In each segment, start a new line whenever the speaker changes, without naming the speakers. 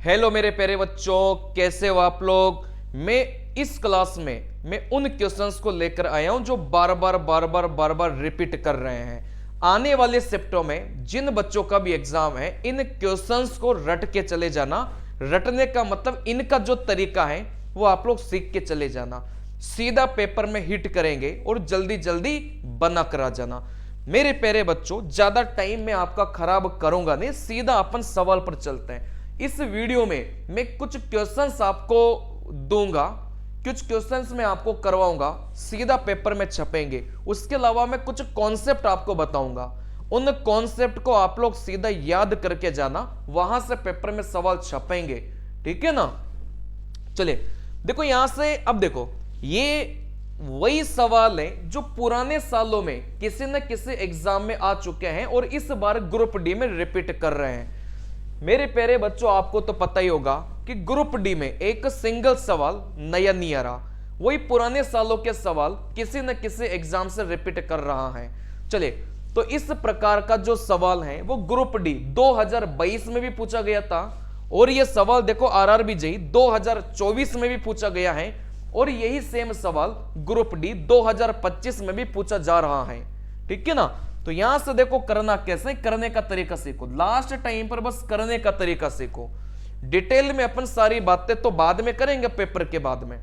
Hello मेरे प्यारे बच्चों, कैसे हो आप लोग। मैं इस क्लास में मैं उन क्वेश्चंस को लेकर आया हूं जो बार बार रिपीट कर रहे हैं। आने वाले शिफ्टों में जिन बच्चों का भी एग्जाम है, इन क्वेश्चंस को रट के चले जाना। रटने का मतलब इनका जो तरीका है वो आप लोग सीख के चले जाना। सीधा पेपर में हिट करेंगे और जल्दी जल्दी बना करा जाना। मेरे प्यारे बच्चों, ज्यादा टाइम मैं आपका खराब करूंगा नहीं, सीधा अपन सवाल पर चलते हैं। इस वीडियो में मैं कुछ क्वेश्चंस आपको दूंगा, कुछ क्वेश्चंस मैं आपको करवाऊंगा, सीधा पेपर में छपेंगे। उसके अलावा मैं कुछ कॉन्सेप्ट आपको बताऊंगा, उन कॉन्सेप्ट को आप लोग सीधा याद करके जाना, वहां से पेपर में सवाल छपेंगे। ठीक है ना। चलिए देखो यहां से, अब देखो ये वही सवाल है जो पुराने सालों में किसी न किसी एग्जाम में आ चुके हैं और इस बार ग्रुप डी में रिपीट कर रहे हैं। मेरे प्यारे बच्चों, आपको तो पता ही होगा कि ग्रुप डी में एक सिंगल सवाल नया नहीं आ रहा, वही पुराने सालों के सवाल किसी न किसी एग्जाम से रिपीट कर रहा है। चलिए, तो इस प्रकार का जो सवाल है वो ग्रुप डी 2022 में भी पूछा गया था, और ये सवाल देखो आरआरबी जेईई 2024 में भी पूछा गया है, और यही सेम सवाल ग्रुप डी 2025 में भी पूछा जा रहा है। ठीक है ना। तो यहां से देखो करना कैसे, करने का तरीका सीखो। लास्ट टाइम पर बस करने का तरीका सीखो। डिटेल में अपन सारी बातें तो बाद में करेंगे, पेपर के बाद में।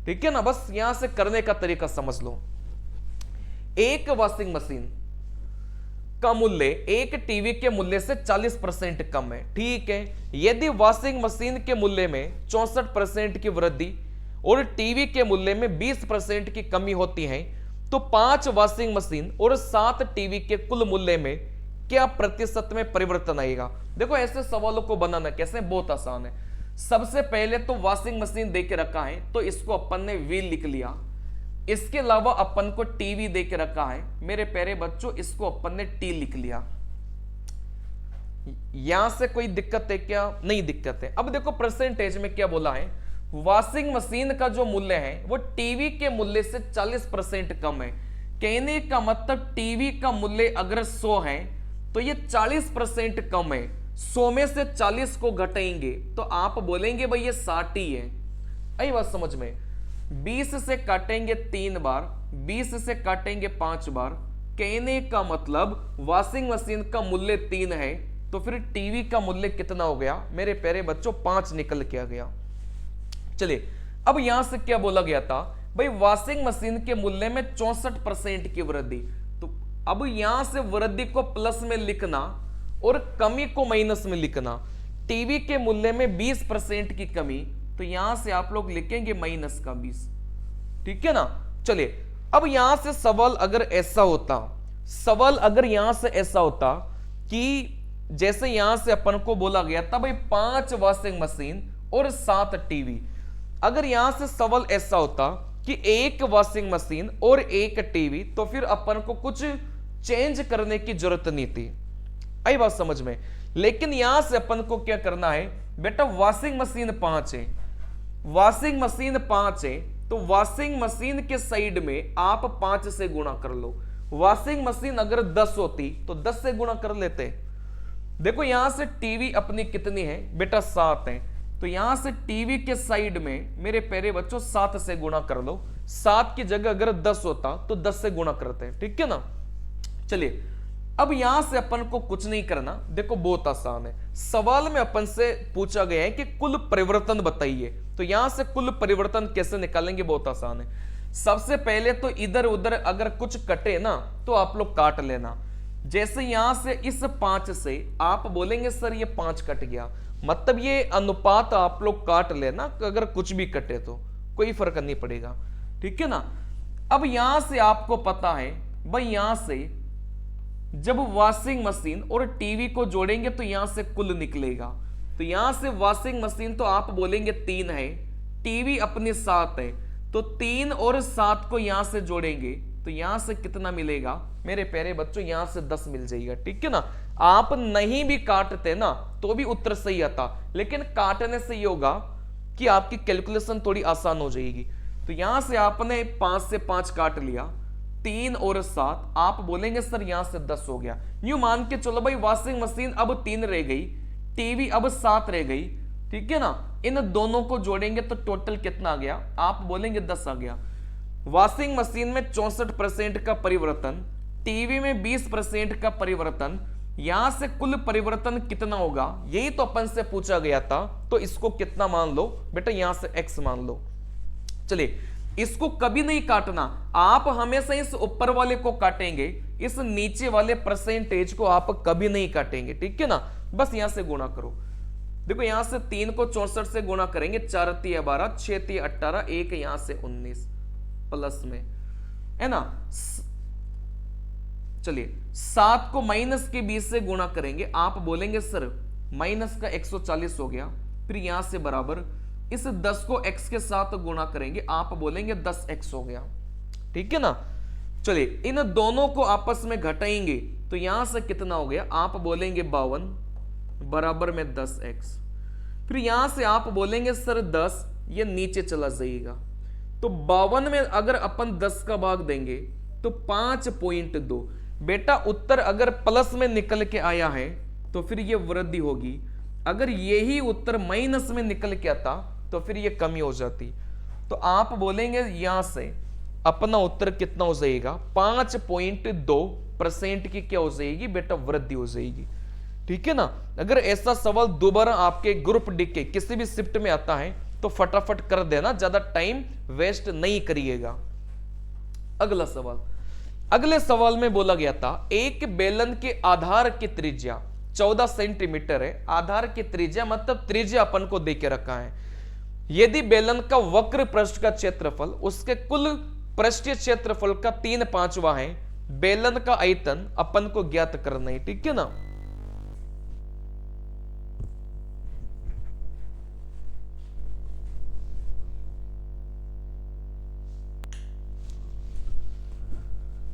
ठीक है ना। बस यहां से करने का तरीका समझ लो। एक वॉशिंग मशीन का मूल्य एक टीवी के मूल्य से 40% कम है। ठीक है। यदि वॉशिंग मशीन के मूल्य में 64% की वृद्धि और टीवी के मूल्य में 20% की कमी होती है, तो 5 वॉशिंग मशीन और 7 टीवी के कुल मूल्य में क्या प्रतिशत में परिवर्तन आएगा। देखो ऐसे सवालों को बनाना कैसे, बहुत आसान है। सबसे पहले तो वॉशिंग मशीन दे के रखा है, तो इसको अपन ने वी लिख लिया। इसके अलावा अपन को टीवी दे के रखा है, मेरे प्यारे बच्चों, इसको अपन ने टी लिख लिया। यहां से कोई दिक्कत है क्या? नहीं दिक्कत है। अब देखो परसेंटेज में क्या बोला है, वॉशिंग मशीन का जो मूल्य है वो टीवी के मूल्य से 40% कम है। कहने का मतलब टीवी का मूल्य अगर 100 है तो ये 40% कम है। 100 में से 40 को घटाएंगे तो आप बोलेंगे भाई ये 60 ही है। आई बात समझ में। 20 से काटेंगे 3 बार, 20 से काटेंगे 5 बार। कहने का मतलब वॉशिंग मशीन का मूल्य 3 है, तो फिर टीवी का मूल्य कितना हो गया मेरे प्यारे बच्चों? 5 निकल के आ गया। चलिए, अब यहां से क्या बोला गया था भाई, वॉशिंग मशीन के मूल्य में 64% की वृद्धि। तो अब यहां से वृद्धि को प्लस में लिखना और कमी को माइनस में लिखना। टीवी के मूल्य में 20% की कमी, तो यहां से आप लोग लिखेंगे माइनस का 20। ठीक है ना। चलिए, अब यहां से सवाल अगर ऐसा होता, सवाल अगर यहां से ऐसा होता कि जैसे यहां से अपन को बोला गया था भाई 5 वॉशिंग मशीन और 7 टीवी, अगर यहां से सवाल ऐसा होता कि 1 वॉशिंग मशीन और 1 टीवी, तो फिर अपन को कुछ चेंज करने की जरूरत नहीं थी। आई बात समझ में। लेकिन यहां से अपन को क्या करना है बेटा, वॉशिंग मशीन 5 है, वॉशिंग मशीन 5 है, तो वॉशिंग मशीन के साइड में आप 5 से गुणा कर लो। वॉशिंग मशीन अगर 10 होती तो 10 से गुणा कर लेते। देखो यहां से टीवी अपनी कितनी है बेटा? 7 है, तो यहां से टीवी के साइड में मेरे प्यारे बच्चों 7 से गुणा कर लो। 7 की जगह अगर 10 होता तो 10 से गुणा करते हैं। ठीक है ना। चलिए, अब यहां से अपन को कुछ नहीं करना। देखो बहुत आसान है। सवाल में अपन से पूछा गया है कि कुल परिवर्तन बताइए, तो यहां से कुल परिवर्तन कैसे निकालेंगे? बहुत आसान है। सबसे पहले तो इधर उधर अगर कुछ कटे ना तो आप लोग काट लेना। जैसे यहां से इस 5 से आप बोलेंगे सर ये 5 कट गया, मतलब ये अनुपात आप लोग काट लेना। अगर कुछ भी कटे तो कोई फर्क नहीं पड़ेगा। ठीक है ना। अब यहां से आपको पता है भाई, यहां से जब वॉशिंग मशीन और टीवी को जोड़ेंगे तो यहां से कुल निकलेगा। तो यहां से वॉशिंग मशीन तो आप बोलेंगे 3 है, टीवी अपनी 7 है, तो 3 और 7 को यहां से जोड़ेंगे तो यहां से कितना मिलेगा मेरे प्यारे बच्चों? यहां से 10 मिल जाएगा। ठीक है ना। आप नहीं भी काटते ना तो भी उत्तर सही आता, लेकिन काटने से ये होगा कि आपकी कैलकुलेशन थोड़ी आसान हो जाएगी। तो यहां से आपने 5 से 5 काट लिया, 3 और 7, आप बोलेंगे सर यहां से 10 हो गया। यूं मान के चलो भाई, वॉशिंग मशीन अब 3 रह गई, टीवी अब 7 रह गई, ठीक है ना। इन दोनों को जोड़ेंगे तो टोटल कितना आ गया, आप बोलेंगे 10 आ गया। वॉशिंग मशीन में 64% का परिवर्तन, टीवी में 20% का परिवर्तन, यहां से कुल परिवर्तन कितना होगा, यही तो अपन से पूछा गया था। तो इसको कितना मान लो बेटा, यहां से x मान लो। चलिए, इसको कभी नहीं काटना, आप हमेशा इस ऊपर वाले को काटेंगे, इस नीचे वाले परसेंटेज को आप कभी नहीं काटेंगे, ठीक है ना। बस यहां से गुणा करो। देखो यहां से 3 को 64 से गुणा करेंगे, 4 3 12, 6 3 18, 1 यहां से 19 प्लस में, है ना। चलिए 7 को माइनस के 20 से गुणा करेंगे, आप बोलेंगे सर माइनस का 140 हो गया। फिर यहां से बराबर इस 10 को x के साथ गुणा करेंगे, आप बोलेंगे 10x हो गया, ठीक है ना। चलिए इन दोनों को आपस में घटाएंगे तो यहां से कितना हो गया, आप बोलेंगे 52 बराबर में 10x। फिर यहां से आप बोलेंगे सर 10, ये नीचे चला जाएगा। तो 52 में अगर अपन 10 का भाग देंगे तो 5.2। बेटा उत्तर अगर प्लस में निकल के आया है तो फिर ये वृद्धि होगी, अगर यही उत्तर माइनस में निकल के आता तो फिर ये कमी हो जाती। तो आप बोलेंगे यहां से अपना उत्तर कितना हो जाएगा, 5.2% की क्या हो जाएगी बेटा, वृद्धि हो जाएगी, ठीक है ना। अगर ऐसा सवाल दोबारा आपके ग्रुप डी के किसी भी शिफ्ट में आता है तो फटाफट कर देना, ज्यादा टाइम वेस्ट नहीं करिएगा। अगला सवाल, अगले सवाल में बोला गया था एक बेलन के आधार की त्रिज्या 14 सेंटीमीटर है। आधार की त्रिज्या मतलब त्रिज्या अपन को दे के रखा है। यदि बेलन का वक्र पृष्ठ का क्षेत्रफल उसके कुल पृष्ठीय क्षेत्रफल का 3/5 है, बेलन का आयतन अपन को ज्ञात करना है, ठीक है ना।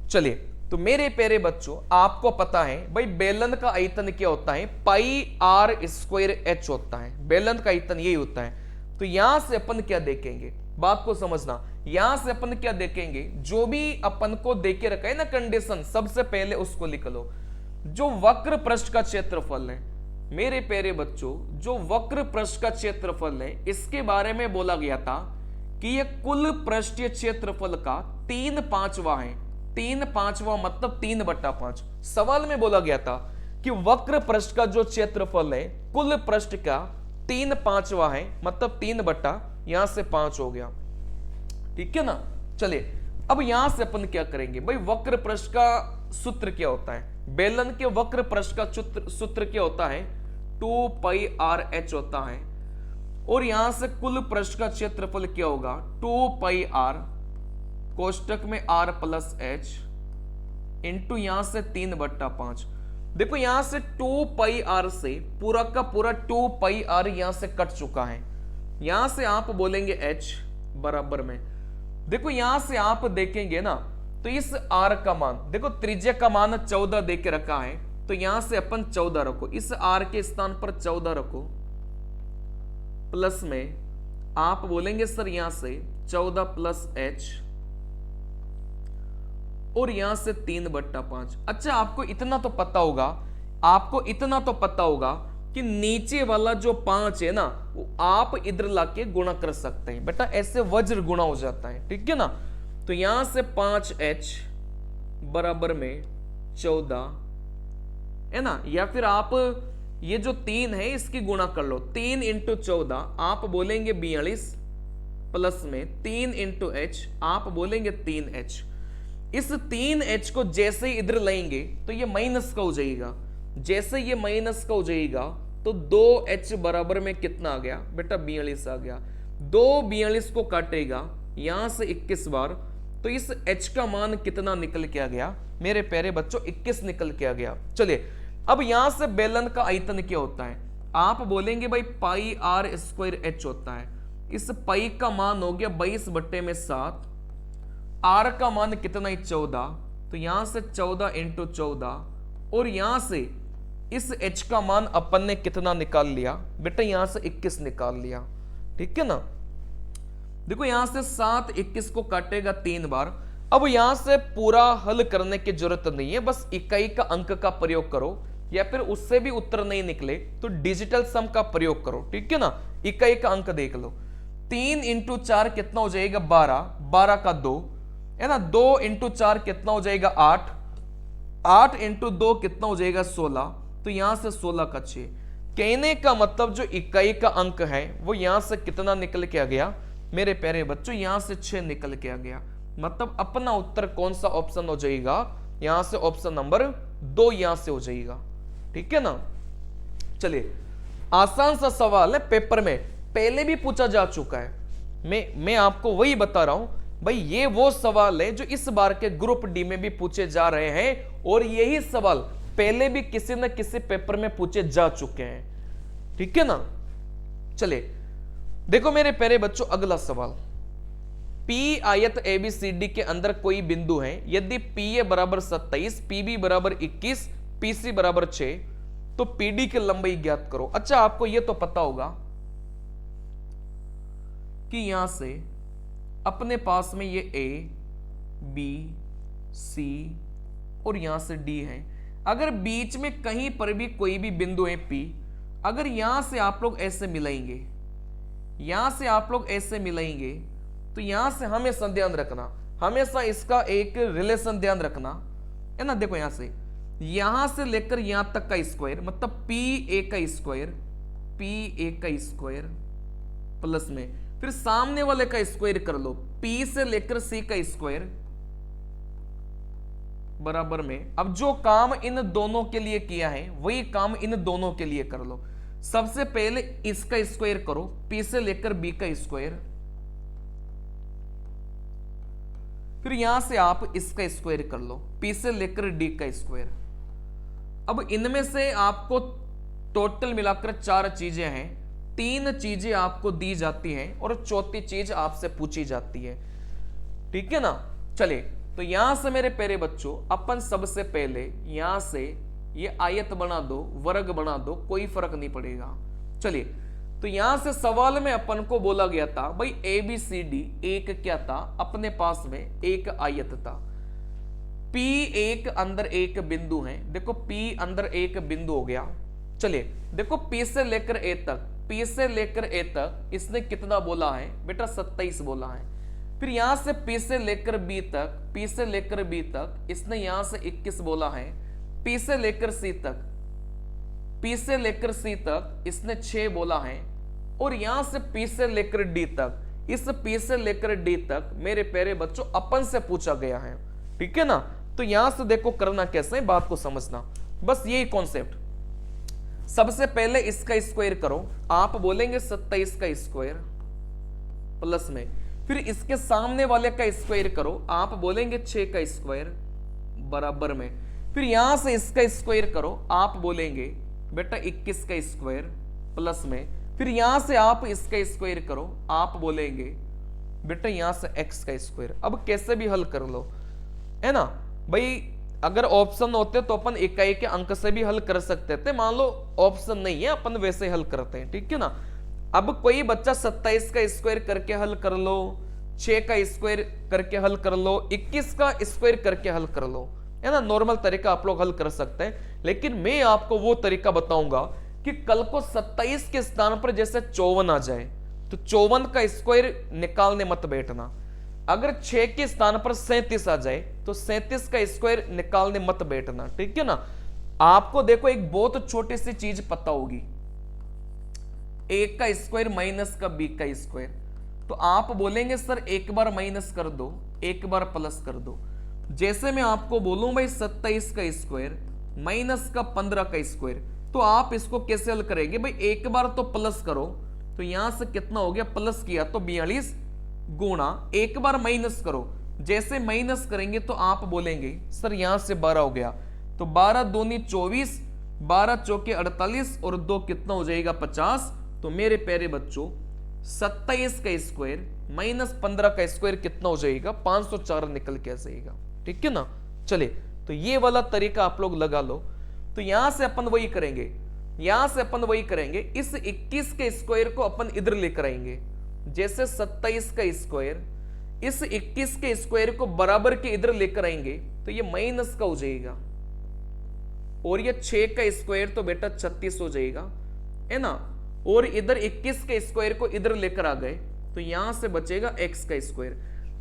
चलिए तो मेरे प्यारे बच्चों, आपको पता है भाई बेलन का आयतन क्या होता है, πr² होता है। बेलन का आयतन यही होता है। तो यहां से अपन क्या देखेंगे, बात को समझना, यहां से अपन क्या देखेंगे, जो भी अपन को देके रखा है ना कंडीशन, सबसे पहले उसको लिख लो। जो वक्र पृष्ठ का क्षेत्रफल है मेरे प्यारे बच्चों, जो वक्र पृष्ठ का क्षेत्रफल है, इसके बारे में बोला गया था कि यह कुल पृष्ठीय क्षेत्रफल का 3/5 है। 3/5 मतलब 3/5। सवाल में बोला गया था कि वक्र पृष्ठ का जो क्षेत्रफल है कुल पृष्ठ का 3/5 है, मतलब 3 यहां से 5 हो गया, ठीक है ना। चलिए अब यहां से अपन क्या करेंगे भाई, वक्र पृष्ठ का सूत्र क्या होता है, बेलन के वक्र पृष्ठ का सूत्र क्या होता है, 2πrh होता है। और यहां से कुल पृष्ठ का क्षेत्रफल क्या होगा, 2πr कोष्टक में r प्लस h इंटू यहां से 3/5। देखो यहां से 2πr से पूरा का पूरा 2πr यहां से कट चुका है। यहां से आप बोलेंगे h बराबर में, देखो यहां से आप देखेंगे ना तो इस r का मान, देखो त्रिज्या का मान 14 दे के रखा है, तो यहां से अपन 14 रखो, इस r के स्थान पर 14 रखो, प्लस में आप बोलेंगे सर यहां से 14 प्लस h और यहां से 3/5। अच्छा आपको इतना तो पता होगा, आपको इतना तो पता होगा कि नीचे वाला जो 5 है ना वो आप इधर लाके गुणा कर सकते हैं बेटा, ऐसे वज्र गुणा हो जाता है, ठीक है ना। तो यहां से 5h बराबर में 14 है ना, या फिर आप ये जो 3 है इसकी गुणा कर लो, 3 × 14 आप बोलेंगे 42 प्लस में 3 × h आप बोलेंगे 3h। इस 3h को जैसे ही इधर लाएंगे तो ये माइनस का हो जाएगा, जैसे ये माइनस का हो जाएगा तो 2h बराबर में कितना आ गया बेटा, 42 आ गया। 2 42 को काटेगा यहां से 21 बार, तो इस h का मान कितना निकल के आ गया मेरे प्यारे बच्चों, 21 निकल के आ गया। चलिए अब यहां से बेलन का आयतन क्या होता है, आप बोलेंगे भाई πr² होता है। इस पाई का मान हो गया 22/7, r का मान कितना है 14, तो यहां से 14 × 14 और यहां से इस h का मान अपन ने कितना निकाल लिया बेटा, यहां से 21 निकाल लिया, ठीक है ना। देखो यहां से 7 21 को काटेगा 3 बार। अब यहां से पूरा हल करने की जरूरत नहीं है, बस इकाई का अंक का प्रयोग करो, या फिर उससे भी उत्तर नहीं निकले तो डिजिटल सम का प्रयोग करो, ठीक है ना। इकाई का अंक देख लो, 3 इंटू 4 कितना हो जाएगा 12, 12 का 2 है ना, 2 इंटू 4 कितना हो जाएगा 8, 8 इंटू 2 कितना हो जाएगा 16, तो यहां से 16 का 6। कहने का मतलब जो इकाई का अंक है वो यहां से कितना निकल के आ गया मेरे प्यारे बच्चों, यहां से 6 निकल के आ गया। मतलब अपना उत्तर कौन सा ऑप्शन हो जाएगा, यहां से ऑप्शन नंबर 2 यहां से हो जाएगा, ठीक है ना। चलिए आसान सा सवाल है, पेपर में पहले भी पूछा जा चुका है, मैं आपको वही बता रहा हूं भाई, ये वो सवाल है जो इस बार के ग्रुप डी में भी पूछे जा रहे हैं और यही सवाल पहले भी किसी न किसी पेपर में पूछे जा चुके हैं, ठीक है ना। चलिए देखो मेरे प्यारे बच्चों अगला सवाल, पी आयत एबीसीडी के अंदर कोई बिंदु है, यदि पी ए बराबर 27, पीबी बराबर 21, पीसी बराबर 6, तो पीडी की लंबाई ज्ञात करो। अच्छा आपको यह तो पता होगा कि यहां से अपने पास में ये ए बी सी और यहां से डी है, अगर बीच में कहीं पर भी कोई भी बिंदु है पी, अगर यहां से आप लोग ऐसे मिलाएंगे, यहां से आप लोग ऐसे मिलाएंगे, तो यहां से हमेशा ध्यान रखना, हमेशा इसका एक रिलेशन ध्यान रखना है ना। देखो यहां से लेकर यहां तक का स्क्वायर, मतलब पी ए का स्क्वायर, पी ए का स्क्वायर प्लस में फिर सामने वाले का स्क्वायर कर लो, पी से लेकर सी का स्क्वायर बराबर में। अब जो काम इन दोनों के लिए किया है वही काम इन दोनों के लिए कर लो। सबसे पहले इसका स्क्वायर करो, पी से लेकर बी का स्क्वायर, फिर यहां से आप इसका स्क्वायर कर लो, पी से लेकर डी का स्क्वायर। अब इनमें से आपको टोटल मिलाकर 4 चीजें हैं, 3 चीजें आपको दी जाती हैं और चौथी चीज आपसे पूछी जाती है, ठीक है ना। चलिए तो यहां से मेरे प्यारे बच्चों अपन सबसे पहले यहां से ये आयत बना दो, वर्ग बना दो, कोई फर्क नहीं पड़ेगा। चलिए तो यहां से सवाल में अपन को बोला गया था भाई ए बी सी डी एक क्या था, अपने पास में एक आयत था, P एक अंदर एक बिंदु है। देखो P अंदर एक बिंदु हो गया। चलिए देखो P से लेकर A तक, P से लेकर A तक इसने कितना बोला है बेटा 27 बोला है। फिर यहां से P से लेकर B तक, P से लेकर B तक इसने यहां से 21 बोला है। P से लेकर C तक, P से लेकर C तक इसने 6 बोला है। और यहां से P से लेकर D तक, इस P से लेकर D तक मेरे प्यारे बच्चों अपन से पूछा गया है, ठीक है ना। तो यहां से देखो करना कैसे है, बात को समझना, बस यही कॉन्सेप्ट। सबसे पहले इसका स्क्वायर करो, आप बोलेंगे 27 का स्क्वायर प्लस में, फिर इसके सामने वाले का स्क्वायर करो, आप बोलेंगे 6 का स्क्वायर बराबर में, फिर यहां से इसका स्क्वायर करो, आप बोलेंगे बेटा 21 का स्क्वायर प्लस में, फिर यहां से आप इसका स्क्वायर करो, आप बोलेंगे बेटा यहां से x का स्क्वायर। अब कैसे भी हल कर लो, है ना भाई। अगर ऑप्शन होते तो अपन इकाई के अंक से भी हल कर सकते थे, मान लो ऑप्शन नहीं है अपन वैसे हल करते हैं, ठीक है ना। अब कोई बच्चा 27 का स्क्वायर करके हल कर लो, 6 का स्क्वायर करके हल कर लो, 21 का स्क्वायर करके हल कर लो, है ना। नॉर्मल तरीका आप लोग हल कर सकते हैं, लेकिन मैं आपको वो तरीका बताऊंगा कि कल को 27 के स्थान पर जैसे 54 आ जाए तो 54 का स्क्वायर निकालने मत बैठना। अगर 6 के स्थान पर 37 आ जाए तो 37 का स्क्वायर निकालने मत बैठना, ठीक है ना। आपको देखो एक बहुत छोटी सी चीज पता होगी, a का स्क्वायर माइनस का b का स्क्वायर, तो आप बोलेंगे सर एक बार माइनस कर दो, एक बार प्लस कर दो। जैसे मैं आपको बोलूं भाई 27 का स्क्वायर माइनस का 15 का स्क्वायर, तो आप इसको कैसे हल करेंगे भाई, एक बार तो प्लस करो, तो यहां से कितना हो गया, प्लस किया तो 42 गुणा, एक बार माइनस करो, जैसे माइनस करेंगे तो आप बोलेंगे सर यहां से 12 हो गया, तो 12 दूनी 24, 12 चौके 48 और 2 कितना हो जाएगा 50। तो मेरे प्यारे बच्चों 27 का स्क्वायर माइनस 15 का स्क्वायर कितना हो जाएगा 504 निकल के आ जाएगा, ठीक है ना। चलिए तो ये वाला तरीका आप लोग लगा लो। तो यहां से अपन वही करेंगे, यहां से अपन वही करेंगे, इस 21 के स्क्वायर को अपन इधर लेकर आएंगे, जैसे 27 का स्क्वायर इस 21 के स्क्वायर को बराबर के इधर लेकर आएंगे तो ये माइनस का हो जाएगा, और ये 6 का स्क्वायर तो बेटा 36 हो जाएगा, है ना, और इधर 21 के स्क्वायर को इधर लेकर आ गए तो यहां से बचेगा x का स्क्वायर।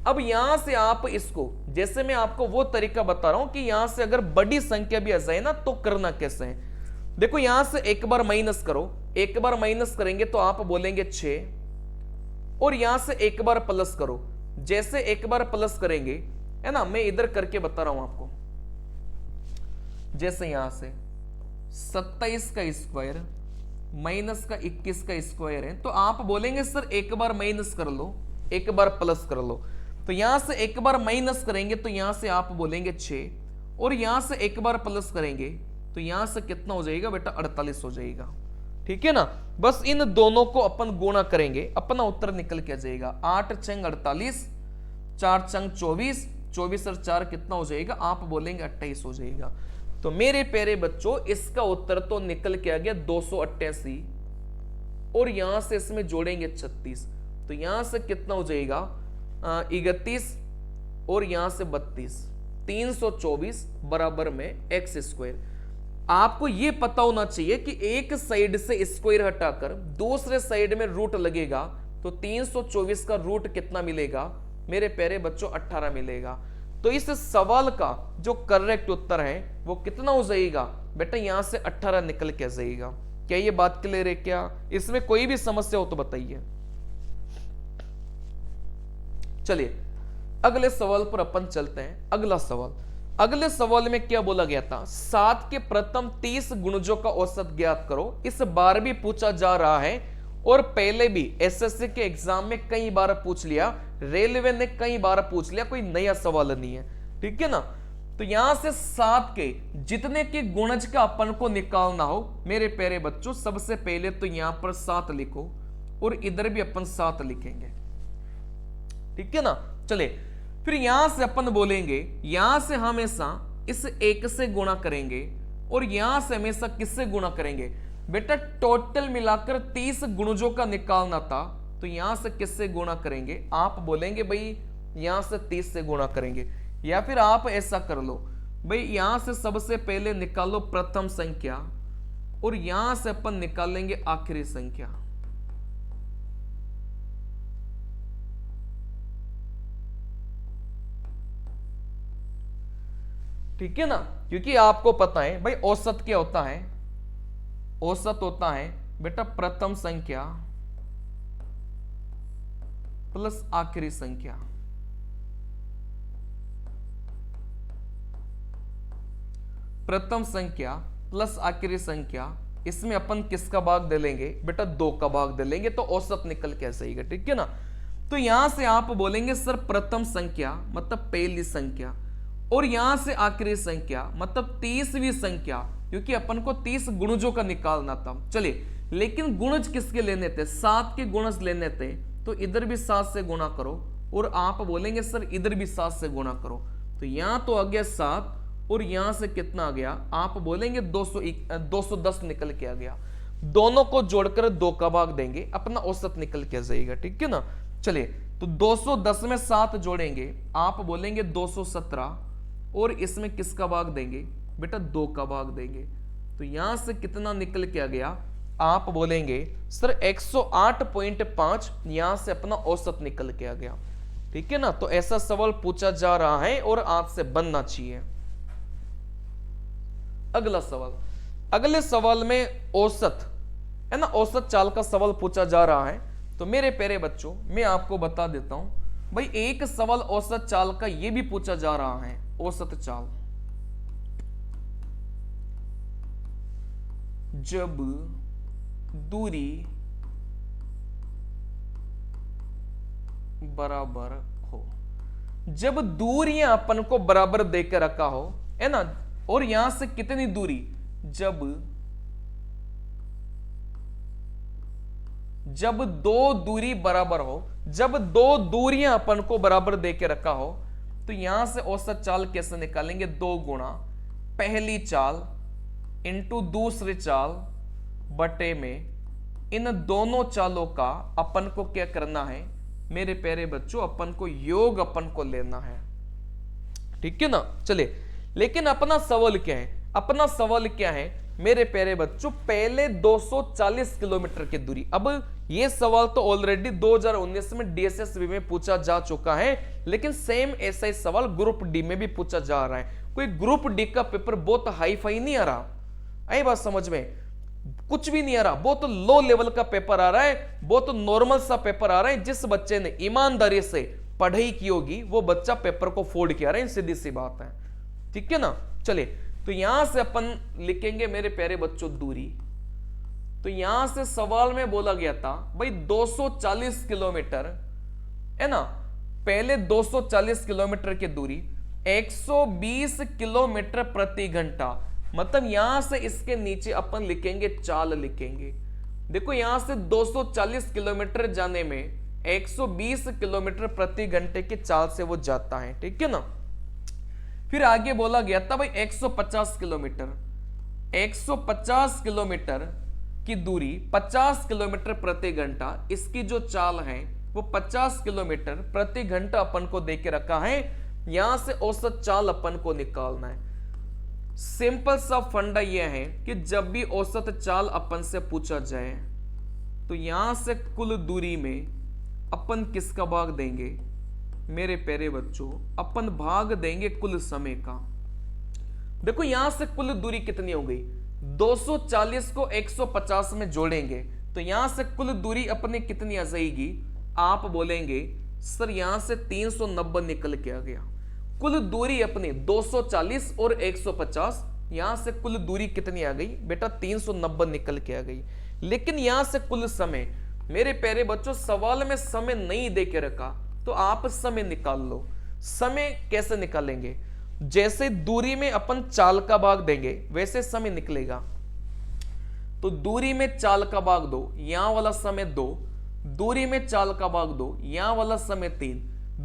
अब यहां से आप इसको, जैसे मैं आपको वो तरीका बता रहा हूं कि यहां से अगर बड़ी संख्या भी आ जाए ना तो करना कैसे है। देखो यहां से एक बार माइनस करो, एक बार माइनस करेंगे तो आप बोलेंगे 6, और यहां से एक बार प्लस करो, जैसे एक बार प्लस करेंगे, है ना, मैं इधर करके बता रहा हूं आपको, जैसे यहां से 27 का स्क्वायर माइनस का 21 का स्क्वायर है, तो आप बोलेंगे सर एक बार माइनस कर लो, एक बार प्लस कर लो, तो यहां से एक बार माइनस करेंगे तो यहां से आप बोलेंगे 6, और यहां से एक बार प्लस करेंगे तो यहां से कितना हो जाएगा बेटा 48 हो जाएगा। ठीक है ना, बस इन दोनों को अपन गुणा करेंगे, अपना उत्तर निकल के आ जाएगा 8 छंग 48, 4 छंग 24, 24 और 4 कितना हो जाएगा, आप बोलेंगे 28 हो जाएगा। तो मेरे प्यारे बच्चों इसका उत्तर तो निकल के आ गया 288, और यहां से इसमें जोड़ेंगे 36, तो यहां से कितना हो जाएगा 31, और यहां से 32, 324 बराबर में x स्क्वायर। आपको यह पता होना चाहिए कि एक साइड से स्क्वायर हटाकर दूसरे साइड में रूट लगेगा, तो 324 का रूट कितना मिलेगा मेरे प्यारे बच्चों 18 मिलेगा। तो इस सवाल का जो करेक्ट उत्तर है वो कितना हो जाएगा बेटा, यहां से 18 निकल के जाएगा। क्या ये बात क्लियर है? क्या इसमें कोई भी समस्या हो तो बताइए। चलिए अगले सवाल पर अपन चलते हैं। अगले सवाल में क्या बोला गया था, 7 के प्रथम 30 गुणजों का औसत ज्ञात करो। इस बार भी पूछा जा रहा है और पहले भी एसएससी के एग्जाम में कई बार पूछ लिया, रेलवे ने कई बार पूछ लिया, कोई नया सवाल नहीं है। ठीक है ना, तो यहां से 7 के जितने के गुणज का अपन को निकालना हो मेरे प्यारे बच्चों, सबसे पहले तो यहां पर 7 लिखो और इधर भी अपन 7 लिखेंगे। ठीक है ना, चले फिर यहां से अपन बोलेंगे, यहां से हमेशा इस 1 से गुणा करेंगे और यहां से हमेशा किससे गुणा करेंगे बेटा, टोटल मिलाकर 30 गुणजों का निकालना था, तो यहां से किससे गुणा करेंगे, आप बोलेंगे भाई यहां से 30 से गुणा करेंगे, या फिर आप ऐसा कर लो भाई यहां से सबसे पहले निकालो प्रथम संख्या और यहां से अपन निकालेंगे आखिरी संख्या। ठीक है ना, क्योंकि आपको पता है भाई औसत क्या होता है, औसत होता है बेटा प्रथम संख्या प्लस आखिरी संख्या। प्रथम संख्या प्लस आखिरी संख्या, इसमें अपन किसका भाग दे लेंगे बेटा, 2 का भाग दे लेंगे, तो औसत निकल के आएगा। ठीक है ना, तो यहां से आप बोलेंगे सर प्रथम संख्या मतलब पहली संख्या, और यहां से आखिरी संख्या मतलब 30वीं संख्या, क्योंकि अपन को 30 गुणजों का निकालना था। चलिए लेकिन गुणज किसके लेने थे, 7 के गुणज लेने थे, तो इधर भी 7 से गुणा करो और आप बोलेंगे सर इधर भी 7 से गुणा करो, तो यहां तो आ गया 7 और यहां से कितना आ गया, आप बोलेंगे 210 निकल के आ गया। दोनों को जोड़कर 2 का भाग देंगे, अपना औसत निकल के आ जाएगा। ठीक है ना, चलिए तो 210 में 7 जोड़ेंगे, आप बोलेंगे 217, और इसमें किसका भाग देंगे बेटा, 2 का भाग देंगे, तो यहां से कितना निकल के आ गया, आप बोलेंगे सर 108.5, यहां से अपना औसत निकल के आ गया। ठीक है ना, तो ऐसा सवाल पूछा जा रहा है और आपसे बनना चाहिए। अगला सवाल, अगले सवाल में औसत है ना, औसत चाल का सवाल पूछा जा रहा है। तो मेरे प्यारे बच्चों मैं आपको बता देता हूं भाई, एक सवाल औसत चाल का यह भी पूछा जा रहा है, औसत चाल जब दूरी बराबर हो, जब दूरियां अपन को बराबर देकर रखा हो, है ना, और यहां से कितनी दूरी, जब 2 दूरी बराबर हो, जब 2 दूरियां अपन को बराबर देके रखा हो, तो यहां से औसत चाल कैसे निकालेंगे, 2 गुणा पहली चाल इंटू दूसरी चाल बटे में इन दोनों चालों का अपन को क्या करना है मेरे प्यारे बच्चों, अपन को योग अपन को लेना है। ठीक है ना, चलिए लेकिन अपना सवाल क्या है, अपना सवाल क्या है मेरे प्यारे बच्चों, पहले 240 किलोमीटर की दूरी। अब ये सवाल तो ऑलरेडी 2019 में डीएसएसबी में पूछा जा चुका है, लेकिन सेम ऐसा ही सवाल ग्रुप डी में भी पूछा जा रहा है। कोई ग्रुप डी का पेपर बहुत हाई फाई नहीं आ रहा, आई बात समझ में, कुछ भी नहीं आ रहा, बहुत लो लेवल का पेपर आ रहा है, बहुत नॉर्मल सा पेपर आ रहा है। जिस बच्चे ने ईमानदारी से पढ़ाई की होगी वो बच्चा पेपर को फोड़ के आ रहा है, सीधी सी बात है, ठीक है ना। चलिए, तो यहां से अपन लिखेंगे मेरे प्यारे बच्चों दूरी। तो यहां से सवाल में बोला गया था भाई 240 किलोमीटर है ना, पहले 240 किलोमीटर की दूरी 120 किलोमीटर प्रति घंटा, मतलब यहां से इसके नीचे अपन लिखेंगे चाल लिखेंगे। देखो यहां से 240 किलोमीटर जाने में 120 किलोमीटर प्रति घंटे की चाल से वो जाता है, ठीक है ना। फिर आगे बोला गया था भाई 150 किलोमीटर, 150 किलोमीटर की दूरी 50 किलोमीटर प्रति घंटा, इसकी जो चाल है वो 50 किलोमीटर प्रति घंटा अपन को देके रखा है। यहां से औसत चाल अपन को निकालना है। सिंपल सा फंडा यह है कि जब भी औसत चाल अपन से पूछा जाए तो यहां से कुल दूरी में अपन किसका भाग देंगे मेरे प्यारे बच्चों, अपन भाग देंगे कुल समय का। देखो यहां से कुल दूरी कितनी हो गई, 240 को 150 में जोड़ेंगे तो यहां से कुल दूरी अपनी कितनी आ जाएगी। आप बोलेंगे सर यहां से 390 निकल के आ गया। कुल दूरी अपनी 240 और 150, यहां से कुल दूरी कितनी आ गई बेटा 390 निकल के आ गई। लेकिन यहां से कुल समय, मेरे प्यारे बच्चों सवाल में समय नहीं दे के रखा तो आप समय निकाल लो। समय कैसे निकालेंगे, जैसे दूरी में अपन चाल का भाग देंगे वैसे समय निकलेगा। तो दूरी में चाल का भाग दो, यहां वाला समय 2, दूरी में चाल का भाग दो, यहां वाला समय 3,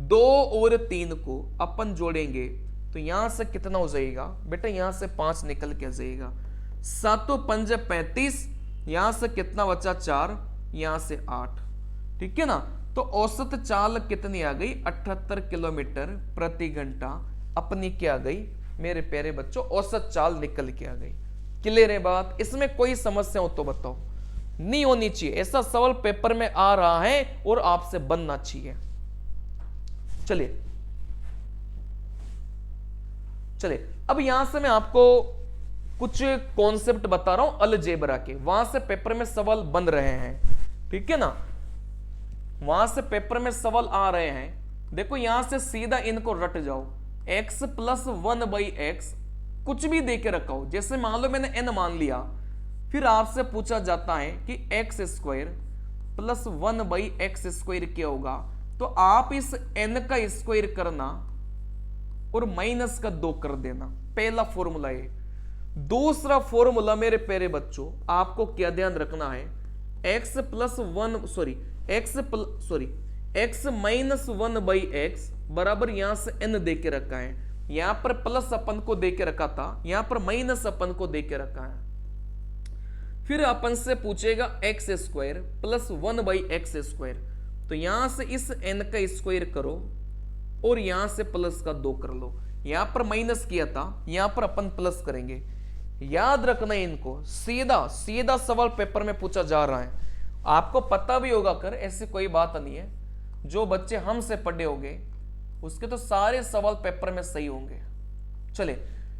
2 और 3 को अपन जोड़ेंगे तो यहां से कितना हो जाएगा बेटा, यहां से 5 निकल के आ जाएगा। 7 5 35, यहां से कितना बचा 4, यहां से 8, ठीक है ना। तो औसत चाल कितनी आ गई 78 किलोमीटर प्रति घंटा अपनी क्या आ गई मेरे प्यारे बच्चों, औसत चाल निकल के आ गई। क्लियर है बात, इसमें कोई समस्या हो तो बताओ, नहीं होनी चाहिए। ऐसा सवाल पेपर में आ रहा है और आपसे बनना चाहिए। चलिए चलिए, अब यहां से मैं आपको कुछ कॉन्सेप्ट बता रहा हूं अलजेब्रा के, वहां से पेपर में सवाल बन रहे हैं, ठीक है ना, वहां से पेपर में सवाल आ रहे हैं। देखो यहां से सीधा इनको रट जाओ, x प्लस 1/x कुछ भी दे के रखा हो, जैसे मान लो मैंने n मान लिया, फिर आपसे पूछा जाता है कि x square plus 1/x square क्या होगा, तो आप इस n का स्क्वायर करना और माइनस का 2 कर देना, पहला फॉर्मूला है। दूसरा फॉर्मूला मेरे प्यारे बच्चों आपको क्या ध्यान रखना है, x माइनस 1/x बराबर यहां से n दे के रखा है, यहां पर प्लस अपन को दे के रखा था, यहां पर माइनस अपन को दे के रखा है। फिर अपन से पूछेगा x square plus 1/x square, तो यहां से इस n का स्क्वायर करो और यहां से प्लस का 2 कर लो। यहां पर माइनस किया था, यहां पर अपन प्लस करेंगे। याद रखना है इनको, सीधा सीधा सवाल पेपर में पूछा जा रहा है, आपको पता भी होगा कर, ऐसी कोई बात नहीं है। जो बच्चे हमसे पढ़े होंगे उसके तो सारे सवाल पेपर में सही होंगे। चले,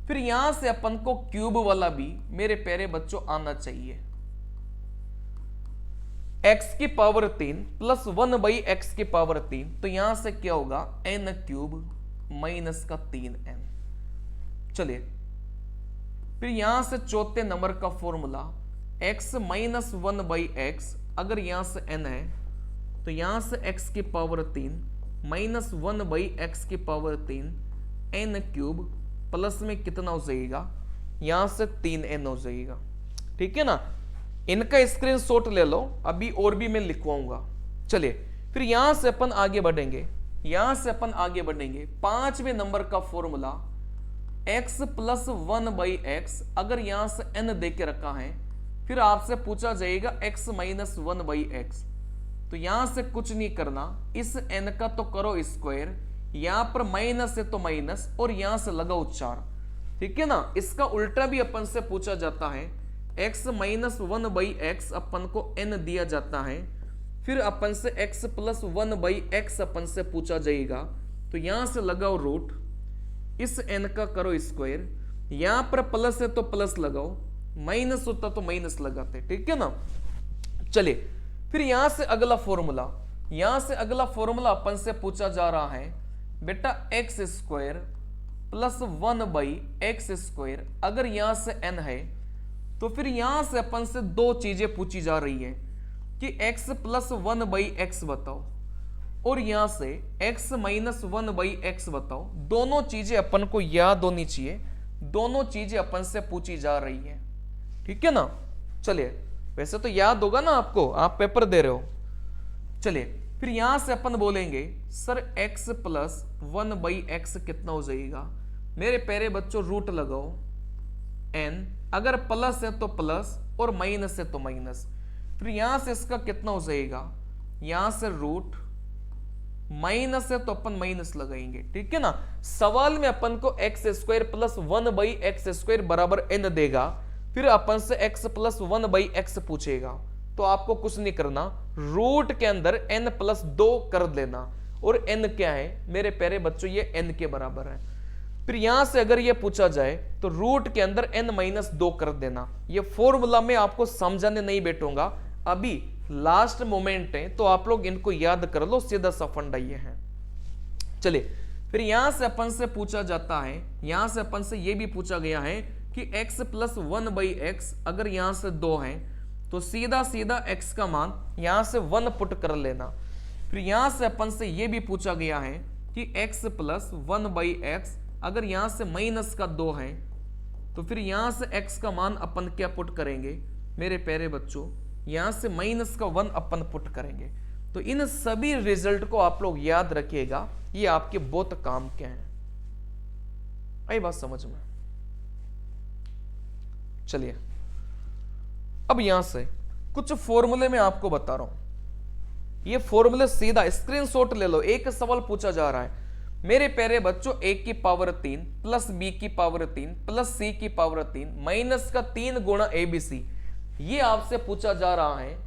फिर यहां से अपन को क्यूब वाला भी मेरे प्यारे बच्चों आना चाहिए। x की पावर 3 प्लस 1/x की पावर 3, तो यहां से क्या होगा n क्यूब माइनस का 3n। चलिए, फिर यहां से चौथे नंबर का फॉर्मूला x माइनस 1/x, अगर यहां से n है तो यहां से x की पावर 3 माइनस 1/x की पावर 3 n क्यूब प्लस में कितना हो जाएगा, यहां से 3n हो जाएगा, ठीक है ना। इनका स्क्रीनशॉट ले लो, अभी और भी मैं लिखवाऊंगा। चलिए, फिर यहां से अपन आगे बढ़ेंगे, यहां से अपन आगे बढ़ेंगे। 5वें नंबर का फॉर्मूला x प्लस 1/x, अगर यहां से n दे के रखा है, फिर आपसे पूछा जाएगा x माइनस 1/x, तो यहां से कुछ नहीं करना, इस n का तो करो स्क्वायर, यहां पर माइनस है तो माइनस और यहां से लगाओ 4, ठीक है ना। इसका उल्टा भी अपन से पूछा जाता है, x माइनस 1/x अपन को n दिया जाता है, फिर अपन से x प्लस 1/x अपन से पूछा जाएगा, तो यहां से लगाओ रूट, इस n का करो स्क्वायर, यहां पर प्लस है तो प्लस लगाओ, माइनस होता तो माइनस लगाते, ठीक है ना। चलिए फिर यहां से अगला फॉर्मूला, यहां से अगला फॉर्मूला अपन से पूछा जा रहा है बेटा x square plus 1/x square, अगर यहां से n है तो फिर यहां से अपन से दो चीजें पूछी जा रही है कि x प्लस 1/x बताओ और यहां से x माइनस 1/x बताओ। दोनों चीजें अपन को याद होनी चाहिए, दोनों चीजें अपन से पूछी जा रही है, ठीक है ना। चलिए वैसे तो याद होगा ना आपको, आप पेपर दे रहे हो। चलिए फिर यहां से अपन बोलेंगे सर x प्लस 1/x कितना हो जाएगा, मेरे प्यारे बच्चों रूट लगाओ n, अगर प्लस है तो प्लस और माइनस है तो माइनस, फिर यहां से इसका कितना हो जाएगा, यहां से रूट, माइनस है तो अपन माइनस लगाएंगे, ठीक है ना। सवाल में अपन को x square plus 1/x square बराबर n देगा, फिर अपन से x प्लस 1/x पूछेगा, तो आपको कुछ नहीं करना, रूट के अंदर n प्लस 2 कर देना, और n क्या है मेरे प्यारे बच्चों, ये n के बराबर है। फिर यहां से अगर ये पूछा जाए तो रूट के अंदर n माइनस 2 कर देना। ये फॉर्मूला में आपको समझाने नहीं बैठूंगा, अभी लास्ट मोमेंट है तो आप लोग इनको याद कर लो, सीधा सा फंडा ये है। चलिए फिर यहां से अपन से पूछा जाता है, यहां से अपन से ये भी पूछा गया है कि x प्लस 1/x अगर यहां से 2 है तो सीधा सीधा x का मान यहां से 1 पुट कर लेना। फिर यहां से अपन से ये भी पूछा गया है कि x प्लस 1/x अगर यहां से माइनस का 2 है तो फिर यहां से x का मान अपन क्या पुट करेंगे मेरे प्यारे बच्चों, यहां से माइनस का 1 अपन पुट करेंगे। तो इन सभी रिजल्ट को आप लोग याद रखिएगा, ये आपके बहुत काम के हैं। आई बात समझ में। चलिए अब यहां से कुछ फॉर्मूले में आपको बता रहा हूं, ये फॉर्मूले सीधा स्क्रीनशॉट ले लो। एक सवाल पूछा जा रहा है मेरे प्यारे बच्चों, a की पावर 3 प्लस b की पावर 3 प्लस c की पावर 3 माइनस का 3 गुणा abc, ये आपसे पूछा जा रहा है,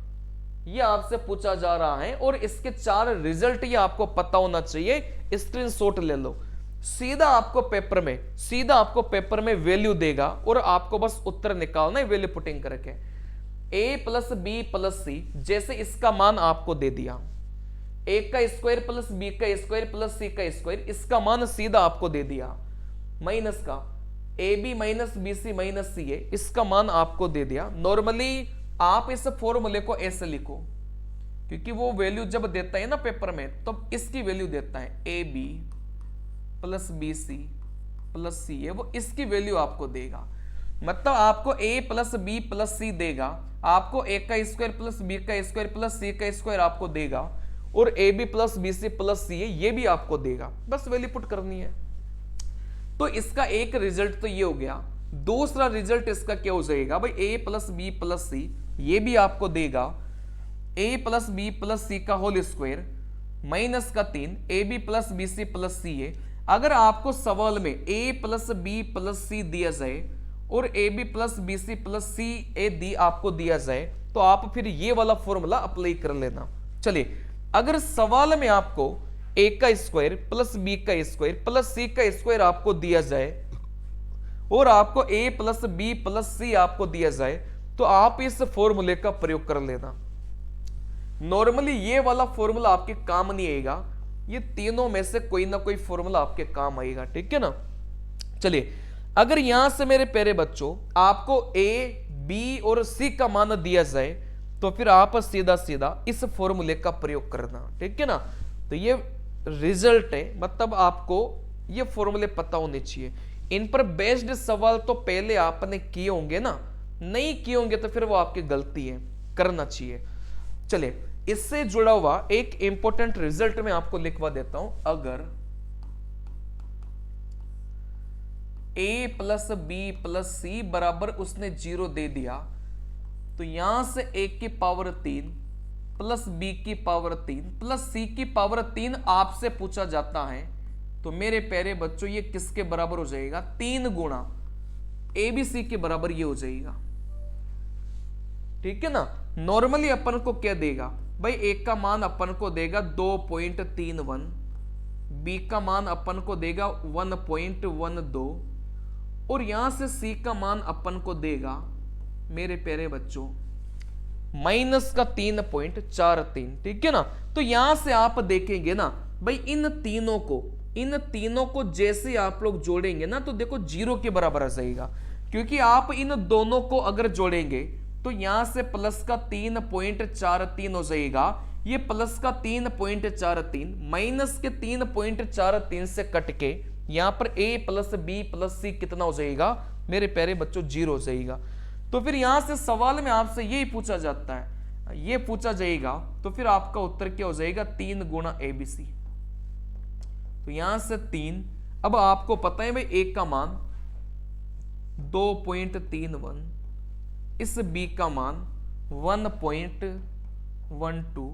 ये आपसे पूछा जा रहा है, और इसके 4 रिजल्ट ये आपको पता होना चाहिए, स्क्रीनशॉट ले लो। सीधा आपको पेपर में वैल्यू देगा और आपको बस उत्तर निकालना है वैल्यू पुटिंग करके। a plus B plus C, जैसे इसका मान आपको दे दिया, a का स्क्वायर प्लस b का स्क्वायर प्लस c का स्क्वायर, इसका मान सीधा आपको दे दिया, माइनस का ab minus B C minus C है, इसका मान आपको दे दिया। नॉर्मली आप इस फॉर्मूले को ऐसे लिखो, क्योंकि वो वैल्यू जब देता है ना पेपर में तो इसकी वैल्यू देता है, ab plus B C plus C है, वो इसकी वैल्यू आपको देगा। मतलब आपको a plus B plus C देगा, आपको a का स्क्वायर प्लस b का स्क्वायर प्लस c का स्क्वायर आपको देगा, और ab plus B C plus C है ये भी आपको देगा, बस वैल्यू पुट करनी है। तो इसका एक रिजल्ट तो ये हो गया। दूसरा रिजल्ट इसका क्या हो जाएगा भाई, a plus B plus C ये भी आपको देगा, a plus B plus C का होल स्क्वायर माइनस का 3 ab plus B C plus C है। अगर आपको सवाल में a plus B plus C दिया जाए और ab plus B C plus C A दी आपको दिया जाए तो आप फिर ये वाला फॉर्मूला अप्लाई कर लेना। चलिए अगर सवाल में आपको a का स्क्वायर प्लस b का स्क्वायर प्लस c का स्क्वायर आपको दिया जाए और आपको a प्लस बी प्लस सी आपको दिया जाए तो आप इस फॉर्मूले का प्रयोग कर लेना। नॉर्मली ये वाला फॉर्मूला आपके काम नहीं आएगा, ये तीनों में से कोई ना कोई फॉर्मूला आपके काम आएगा, ठीक है ना। चलिए अगर यहां से मेरे प्यारे बच्चों आपको a b और c का मान दिया जाए तो फिर आप सीधा सीधा इस फॉर्मूले का प्रयोग करना, ठीक है ना। तो ये रिजल्ट है, मतलब आपको ये फॉर्मूले पता होने चाहिए। इन पर बेस्ड सवाल तो पहले आपने किए होंगे ना, नहीं किए होंगे तो फिर वो आपकी गलती है, करना चाहिए। चलिए इससे जुड़ा हुआ एक इंपॉर्टेंट रिजल्ट मैं आपको लिखवा देता हूं। अगर a प्लस बी प्लस सी बराबर उसने 0 दे दिया तो यहां से a की पावर 3 प्लस b की पावर 3 प्लस c की पावर 3 आपसे पूछा जाता है, तो मेरे प्यारे बच्चों ये किसके बराबर हो जाएगा, 3 गुणा ए बी सी के बराबर ये हो जाएगा। ठीक है ना। नॉर्मली अपन को क्या देगा भाई, एक का मान अपन को देगा 2.31, बी का मान अपन को देगा 1.12 और यहां से सी का मान अपन को देगा मेरे प्यारे बच्चों -3.43। ठीक है ना। तो यहां से आप देखेंगे ना भाई, इन तीनों को जैसे आप लोग जोड़ेंगे ना तो देखो 0 के बराबर आ जाएगा, क्योंकि आप इन दोनों को अगर जोड़ेंगे तो यहां से प्लस का 3.43 हो जाएगा, ये प्लस का 3.43 माइनस के 3.43 से कट के यहां पर a प्लस बी प्लस सी कितना हो जाएगा मेरे प्यारे बच्चों, 0 हो जाएगा। तो फिर यहां से सवाल में आपसे यही पूछा जाता है, ये पूछा जाएगा, तो फिर आपका उत्तर क्या हो जाएगा 3 गुणा ABC। तो यहां से 3, अब आपको पता है भाई एक का मान 2.31, इस बी का मान 1.12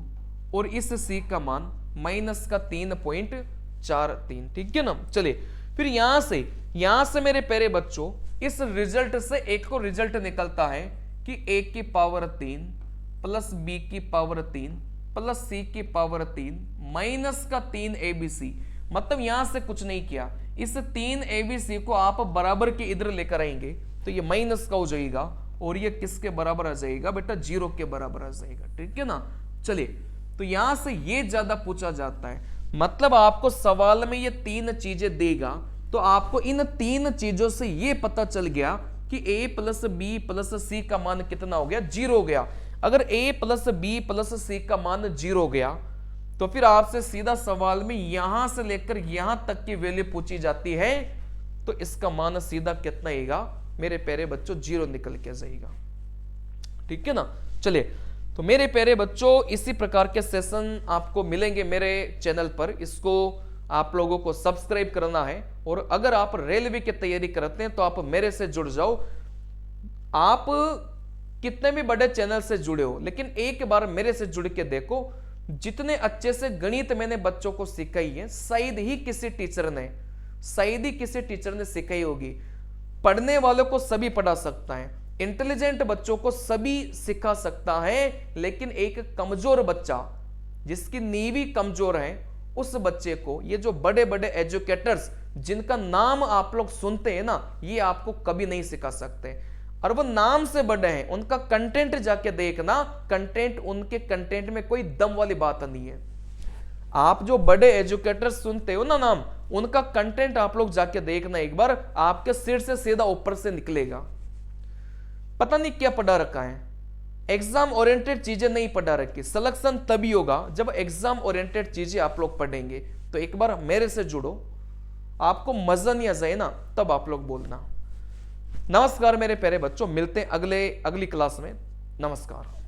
और इस सी का मान माइनस का 3.43। ठीक है ना। चलिए फिर यहां से मेरे प्यारे बच्चों इस रिजल्ट से एक को रिजल्ट निकलता है कि a की पावर 3 प्लस b की पावर 3 प्लस c की पावर 3 माइनस का 3 ABC। मतलब यहां से कुछ नहीं किया, इस 3 ABC को आप बराबर के इधर लेकर आएंगे तो ये माइनस का हो जाएगा और ये किसके बराबर आ जाएगा बेटा, 0 के बराबर आ जाएगा। ठीक है ना। चलिए तो यहां से ये ज्यादा पूछा जाता है, मतलब आपको सवाल में ये 3 चीजें देगा तो आपको इन 3 चीजों से ये पता चल गया कि a plus B plus C का मान कितना हो गया, 0 हो गया। अगर a plus B plus C का मान 0 हो गया तो फिर आपसे सीधा सवाल में यहां से लेकर यहां तक की वैल्यू पूछी जाती है, तो इसका मान सीधा कितना आएगा मेरे प्यारे बच्चों, 0 निकल के जाएगा। ठीक है ना। चलिए तो मेरे प्यारे बच्चों इसी प्रकार के सेशन आपको मिलेंगे मेरे चैनल पर, इसको आप लोगों को सब्सक्राइब करना है। और अगर आप रेलवे की तैयारी करते हैं तो आप मेरे से जुड़ जाओ। आप कितने भी बड़े चैनल से जुड़े हो, लेकिन एक बार मेरे से जुड़ के देखो, जितने अच्छे से गणित मैंने बच्चों को सिखाई है शायद ही किसी टीचर ने सिखाई होगी। पढ़ने वालों को सभी पढ़ा सकता है, इंटेलिजेंट बच्चों को सभी सिखा सकता है, लेकिन एक कमजोर बच्चा जिसकी नींव कमजोर है उस बच्चे को ये जो बड़े बड़े एजुकेटर्स जिनका नाम आप लोग सुनते हैं ना, ये आपको कभी नहीं सिखा सकते। और वो नाम से बड़े हैं, उनका कंटेंट जाके देखना, कंटेंट उनके कंटेंट में कोई दम वाली बात नहीं है। आप जो बड़े एजुकेटर्स सुनते हो ना नाम, उनका कंटेंट आप लोग जाके देखना एक बार, आपके सिर से सीधा ऊपर से निकलेगा। पता नहीं क्या पढ़ा रखा है, एग्जाम ओरिएंटेड चीजें नहीं पढ़ा रखी। सिलेक्शन तभी होगा जब एग्जाम ओरिएंटेड चीजें आप लोग पढ़ेंगे। तो एक बार मेरे से जुड़ो, आपको मजा नहीं आ जाए ना तब आप लोग बोलना। नमस्कार मेरे प्यारे बच्चों, मिलते हैं अगली क्लास में। नमस्कार।